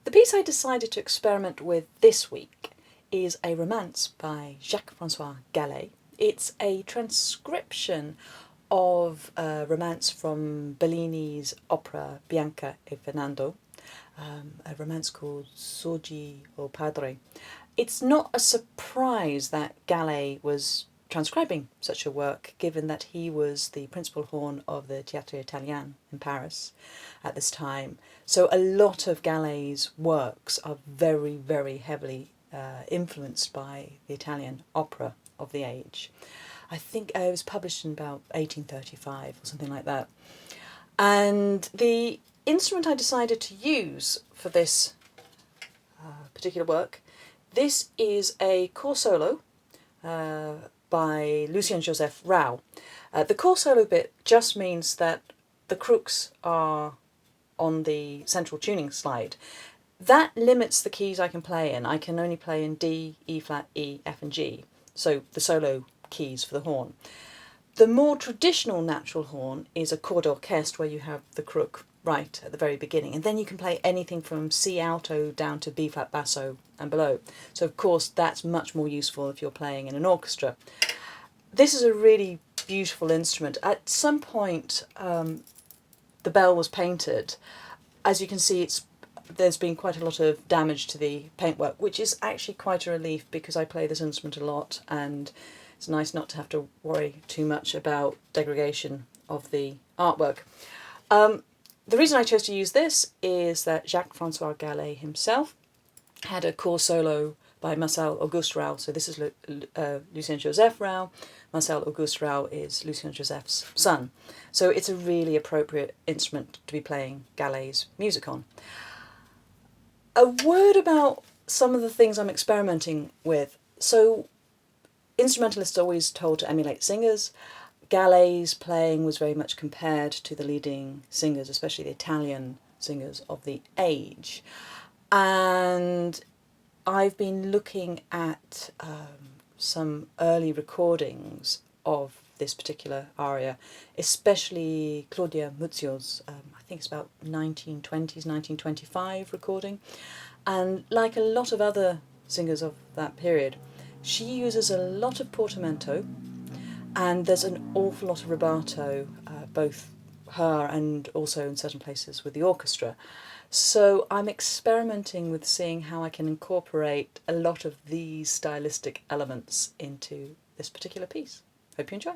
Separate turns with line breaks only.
The piece I decided to experiment with this week is a romance by Jacques-François Gallay. It's a transcription of a romance from Bellini's opera Bianca e Fernando, a romance called Sorgi o Padre. It's not a surprise that Gallay was transcribing such a work, given that he was the principal horn of the Teatro Italien in Paris at this time. So a lot of Gallay's works are very, very heavily influenced by the Italian opera of the age. I think it was published in about 1835 or something like that. And the instrument I decided to use for this particular work, this is a cor solo by Lucien-Joseph Raoux. The cor solo bit just means that the crooks are on the central tuning slide. That limits the keys I can play in. I can only play in D, E flat, E, F and G, so the solo keys for the horn. The more traditional natural horn is a chord orchestre where you have the crook right at the very beginning, and then you can play anything from C alto down to B flat basso and below. So of course that's much more useful if you're playing in an orchestra. This is a really beautiful instrument. At some point the bell was painted. As you can see, there's been quite a lot of damage to the paintwork, which is actually quite a relief because I play this instrument a lot and it's nice not to have to worry too much about degradation of the artwork. The reason I chose to use this is that Jacques-François Gallay himself had a cor solo by Marcel Auguste Raoux. So this is Lucien-Joseph Raoux. Marcel Auguste Raoux is Lucien-Joseph's son. So it's a really appropriate instrument to be playing Gallay's music on. A word about some of the things I'm experimenting with. So instrumentalists are always told to emulate singers. Gallay's playing was very much compared to the leading singers, especially the Italian singers of the age. And I've been looking at some early recordings of this particular aria, especially Claudia Muzzio's, I think it's about 1920s, 1925 recording. And like a lot of other singers of that period, she uses a lot of portamento, and there's an awful lot of rubato, both her and also in certain places with the orchestra. So I'm experimenting with seeing how I can incorporate a lot of these stylistic elements into this particular piece. Hope you enjoy.